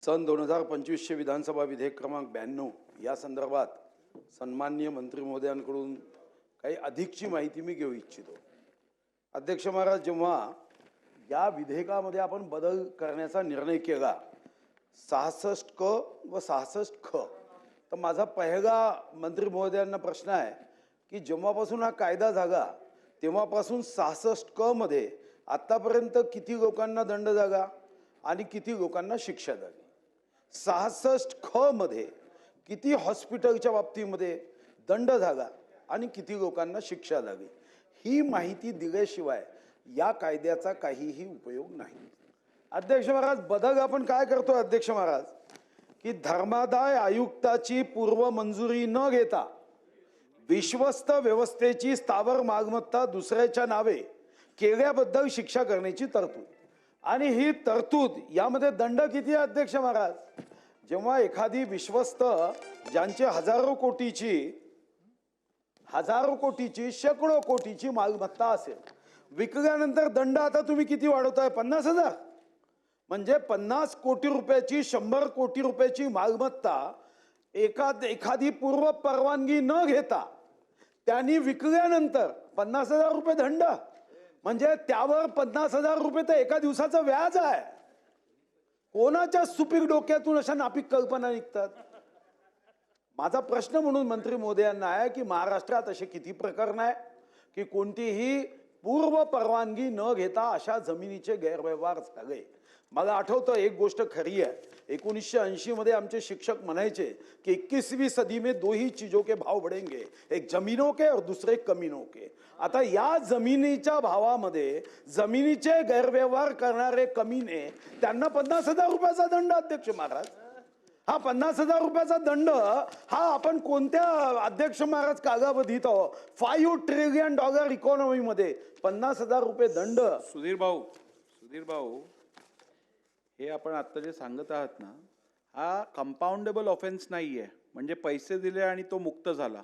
सन 2025चे विधानसभा विधेयक क्रमांक 92 या संदर्भात सन्माननीय मंत्री महोदयांकडून काही अधिकची माहिती मी घेऊ इच्छितो। अध्यक्ष महाराज, जेव्हा या विधेयकामध्ये आपण बदल करण्याचा निर्णय केला 66 क व 66 ख, तर माझा पहिला मंत्री महोदयांना प्रश्न आहे की जेव्हापासून हा कायदा झाला तेव्हापासून 66 क मध्ये आतापर्यंत किती लोकांना दंड झाला आणि किती लोकांना शिक्षा झाली? 66 ख मध्ये किती हॉस्पिटलच्या बाबतीमध्ये दंड झाला आणि किती लोकांना शिक्षा झाली? ही माहिती दिल्याशिवाय या कायद्याचा काहीही उपयोग नाही। अध्यक्ष महाराज, बदल आपण काय करतो अध्यक्ष महाराज की धर्मादाय आयुक्ताची पूर्व मंजुरी न घेता विश्वस्त व्यवस्थेची स्थावर मालमत्ता दुसऱ्याच्या नावे केल्याबद्दल शिक्षा करण्याची तरतूद। आणि ही तरतूद यामध्ये दंड किती आहे अध्यक्ष महाराज? जेव्हा एखादी विश्वस्त ज्यांचे हजारो कोटीची शेकडो कोटीची मालमत्ता असेल, विकल्यानंतर दंड आता तुम्ही किती वाढवताय? 50,000। म्हणजे 50 कोटी रुपयाची 100 कोटी रुपयाची मालमत्ता एखादी पूर्व परवानगी न घेता त्यांनी विकल्यानंतर 50,000 रुपये दंड, म्हणजे त्यावर 50,000 रुपये तर एका दिवसाचं व्याज आहे। कोणाच्या सुपीक डोक्यातून अशा नापीक कल्पना निघतात? माझा प्रश्न म्हणून मंत्री महोदयांना आहे की महाराष्ट्रात असे किती प्रकरण आहे की कोणतीही पूर्व परवानगी न घेता अशा जमिनीचे गैरव्यवहार झाले? मला आठवतं एक गोष्ट खरी आहे, 1980 मध्ये आमचे शिक्षक म्हणायचे की 21वीं सदी में दो ही चीजों के भाव बढ़ेंगे, एक जमीनों के और दूसरे कमीनों के। आता या जमिनीच्या भावामध्ये जमिनीचे गैरव्यवहार करणारे कमीने त्यांना 50,000 रुपयाचा दंड। अध्यक्ष महाराज, हा 50,000 रुपयाचा दंड हा आपण कोणत्या अध्यक्ष महाराज कालावधीत आहोत? $5 ट्रिलियन इकॉनॉमी मध्ये 50,000 रुपये दंड। सुधीर भाऊ, हे आपण आता जे सांगत आहात ना, हा कंपाऊंडेबल ऑफेन्स नाहीये। म्हणजे पैसे दिले आणि तो मुक्त झाला।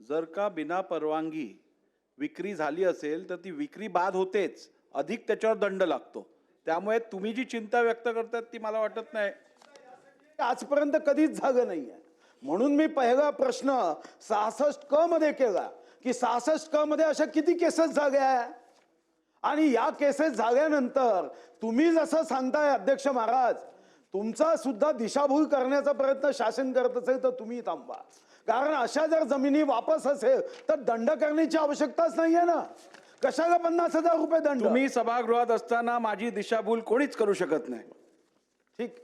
जर का बिना परवानगी विक्री झाली असेल तर ती विक्री बाद होतेच, अधिक त्याच्यावर दंड लागतो। त्यामुळे तुम्ही जी चिंता व्यक्त करतात ती मला वाटत नाही आजपर्यंत कधीच झालं नाहीये। म्हणून मी पहिला प्रश्न 66 क मध्ये केला की 66 क मध्ये अशा किती केसेस झाल्या आणि या केसेस झाल्यानंतर तुम्ही जसं सांगताय अध्यक्ष महाराज, तुमचा सुद्धा दिशाभूल करण्याचा प्रयत्न शासन करत असेल तर तुम्ही थांबा। कारण अशा जर जमिनी वापस असेल तर दंड करण्याची आवश्यकताच नाहीये ना। कशाला 50,000 रुपये दंड? तुम्ही सभागृहात असताना माझी दिशाभूल कोणीच करू शकत नाही। ठीक,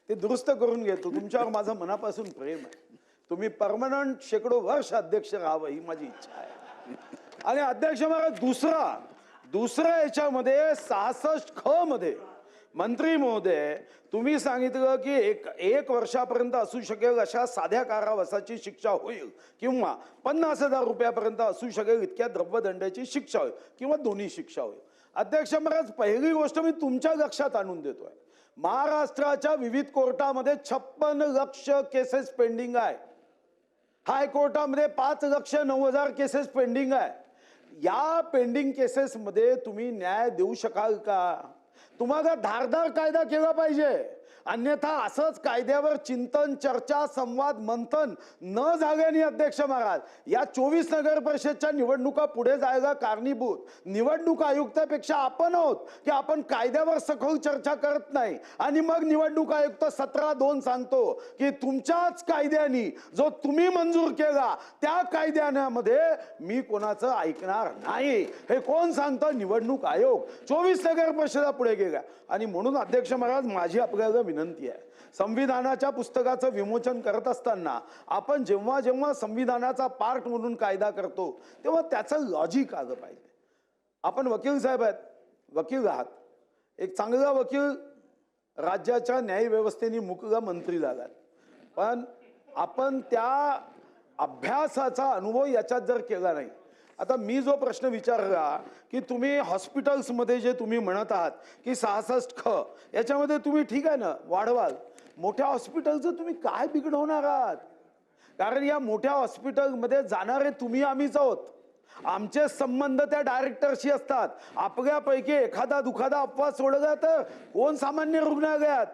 ते दुरुस्त करून घेतो। तुमच्यावर माझं मनापासून प्रेम आहे। तुम्ही परमनंट शेकडो वर्ष अध्यक्ष राहावं ही माझी इच्छा आहे। आणि अध्यक्ष महाराज, दुसऱ्या याच्यामध्ये 66 ख मध्ये मंत्री महोदय तुम्ही सांगितलं की एक वर्षापर्यंत असू शकेल अशा साध्या कारावासाची शिक्षा होईल किंवा 50,000 रुपयापर्यंत असू शकेल इतक्या द्रव्यदंडाची शिक्षा होईल किंवा दोन्ही शिक्षा होईल। अध्यक्ष महाराज, पहिली गोष्ट मी तुमच्या लक्षात आणून देतोय, महाराष्ट्राच्या विविध कोर्टामध्ये 56 लक्ष केसेस पेंडिंग आहे। हायकोर्टामध्ये 5,09,000 केसेस पेंडिंग आहे। या पेंडिंग केसेस मध्ये तुम्ही न्याय देऊ शकाल का? तुम्हाला धारदार कायदा केला पाहिजे, अन्यथा असंच कायद्यावर चिंतन, चर्चा, संवाद, मंथन न झाल्याने अध्यक्ष महाराज या 24 नगर परिषदच्या निवडणुका पुढे जायला कारणीभूत निवडणूक आयुक्तापेक्षा आपण आहोत की आपण कायद्यावर सखोल चर्चा करत नाही आणि मग निवडणूक आयुक्त 17(2) सांगतो की तुमच्याच कायद्यानी जो तुम्ही मंजूर केला त्या कायद्यामध्ये मी कोणाचं ऐकणार नाही। हे कोण सांगतं? निवडणूक आयोग। 24 नगर परिषदा पुढे गेल्या। आणि म्हणून अध्यक्ष महाराज, माझी आपल्याला विनंती आहे, संविधानाच्या पुस्तकाचं विमोचन करत असताना आपण जेव्हा जेव्हा संविधानाचा पार्ट म्हणून कायदा करतो तेव्हा त्याचं लॉजिक आलं पाहिजे। आपण वकील साहेब आहेत, वकील आहात, एक चांगला वकील राज्याच्या न्याय व्यवस्थेने मुकला मंत्री झालात, पण आपण त्या अभ्यासाचा अनुभव याच्यात जर केला नाही। आता मी जो प्रश्न विचारला की तुम्ही हॉस्पिटल्समध्ये जे तुम्ही म्हणत आहात की 66 ख याच्यामध्ये तुम्ही ठीक आहे ना वाढवाल, मोठ्या हॉस्पिटलचं तुम्ही काय बिघडवणार आहात? कारण या मोठ्या हॉस्पिटलमध्ये जाणारे तुम्ही आम्हीच आहोत। आमचे संबंध त्या डायरेक्टरशी असतात। आपल्यापैकी एखादा दुखादा अपवाद सोडला तर कोण सामान्य रुग्णालयात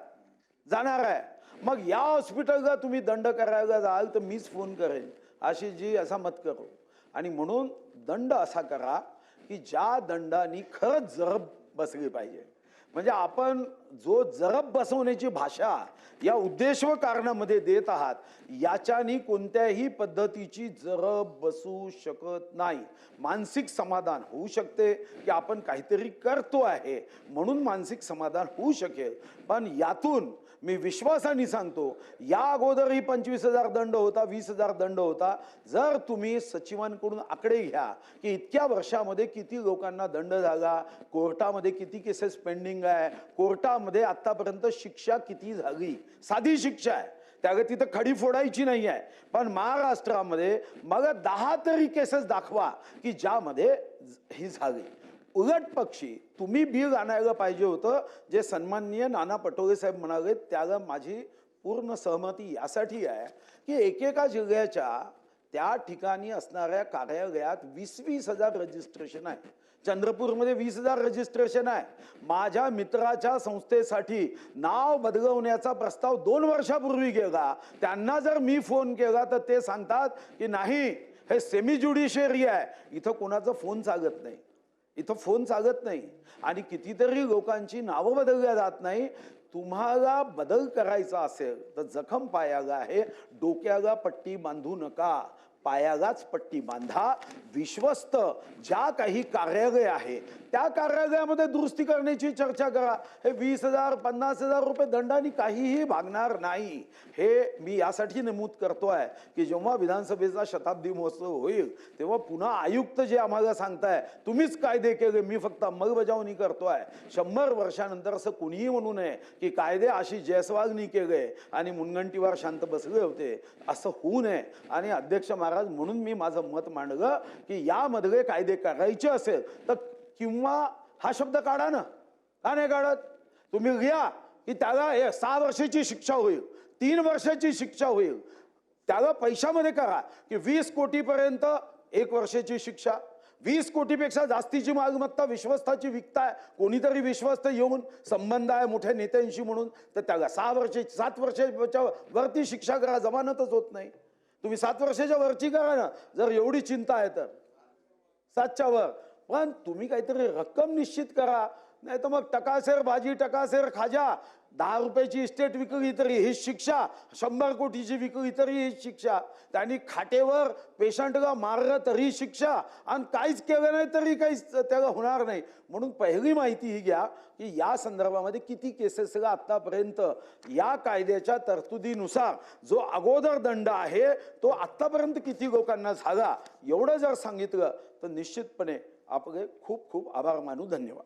जाणार आहे. मग या हॉस्पिटलला तुम्ही दंड करायला जाल तर मीच फोन करेन, आशिषजी असा मत करू. आणि म्हणून दंड असा करा की ज्या दंडाने खरंच जरब बसली पाहिजे. म्हणजे आपण जो जरब बसवण्याची भाषा या उद्देश व कारणामध्ये देत आहात, याच्यानी कोणत्याही पद्धतीची जरब बसू शकत नाही. मानसिक समाधान होऊ शकते की आपण काहीतरी करतो आहे म्हणून मानसिक समाधान होऊ शकेल, पण यातून मी विश्वासाने सांगतो, या अगोदरही 25,000 दंड होता, 20,000 दंड होता. जर तुम्ही सचिवांकडून आकडे घ्या की इतक्या वर्षामध्ये किती लोकांना दंड झाला, कोर्टामध्ये किती केसेस पेंडिंग आहे, कोर्टामध्ये आतापर्यंत शिक्षा किती झाली, साधी शिक्षा आहे त्याला तिथं खडी फोडायची नाही आहे, पण महाराष्ट्रामध्ये मग 10 तरी केसेस दाखवा की ज्यामध्ये ही झाली. उलट पक्षी तुम्ही बिल आणायला पाहिजे होतं, जे सन्माननीय नाना पटोले साहेब म्हणाले त्याला माझी पूर्ण सहमती यासाठी आहे की एकेका जिल्ह्याच्या त्या ठिकाणी असणाऱ्या कार्यालयात 20,000 रजिस्ट्रेशन आहे. चंद्रपूरमध्ये 20,000 रजिस्ट्रेशन आहे. माझ्या मित्राच्या संस्थेसाठी नाव बदलवण्याचा प्रस्ताव 2 वर्षापूर्वी गेला. त्यांना जर मी फोन केला तर ते सांगतात की नाही, हे सेमी ज्युडिशियरी आहे, इथं कोणाचा फोन चालत नाही, इथं फोन चालत नाही. आणि कितीतरी लोकांची नावं बदलल्या जात नाही. तुम्हाला बदल करायचा असेल तर जखम पायाला आहे, डोक्याला पट्टी बांधू नका, पायालाच पट्टी बांधा. विश्वस्त ज्या काही कार्यालय आहे त्या कार्यालयामध्ये दुरुस्ती करण्याची चर्चा करा. हे 20,000 50,000 रुपये दंडाने काहीही भागणार नाही. हे मी यासाठी नमूद करतोय की जेव्हा विधानसभेचा शताब्दी महोत्सव होईल तेव्हा पुन्हा आयुक्त जे आम्हाला सांगताय तुम्हीच कायदे केले, मी फक्त अंमलबजावणी करतोय. 100 वर्षानंतर असं कुणीही म्हणू नये की कायदे आशिष जयस्वालनी केले आणि मुनगंटीवार शांत बसले होते, असं होऊ नये. आणि अध्यक्ष महाराज, म्हणून मी माझं मत मांडलं की यामध्ये कायदे करायचे असेल तर किंवा हा शब्द काढा ना, का नाही काढत? तुम्ही घ्या की त्याला 6 वर्षाची शिक्षा होईल, 3 वर्षाची शिक्षा होईल. त्याला पैशामध्ये करा की 20 कोटीपर्यंत 1 वर्षाची शिक्षा, 20 कोटीपेक्षा जास्तीची मालमत्ता विश्वस्ताची विकताय, कोणीतरी विश्वस्त येऊन संबंध आहे मोठ्या नेत्यांशी म्हणून, तर त्याला 6 वर्षाची 7 वर्षाच्या वरती शिक्षा करा. जमानतच होत नाही. तुम्ही 7 वर्षाच्या वरची करा ना, जर एवढी चिंता आहे तर 7च्या वर. पण तुम्ही काहीतरी रक्कम निश्चित करा, नाही तर मग टकासेर भाजी टकासेर खाजा. 10 रुपयाची इस्टेट विकली तरी हीच शिक्षा, 100 कोटीची विकली तरी हीच शिक्षा, त्यांनी खाटेवर पेशंटला मारलं तरी शिक्षा, आणि काहीच केलं नाही तरी काहीच त्याला होणार नाही. म्हणून पहिली माहिती ही घ्या की या संदर्भामध्ये किती केसेसला आतापर्यंत या कायद्याच्या तरतुदीनुसार जो अगोदर दंड आहे तो आतापर्यंत किती लोकांना झाला, एवढं जर सांगितलं तर निश्चितपणे आपले खूप खूप आभार मानू. धन्यवाद.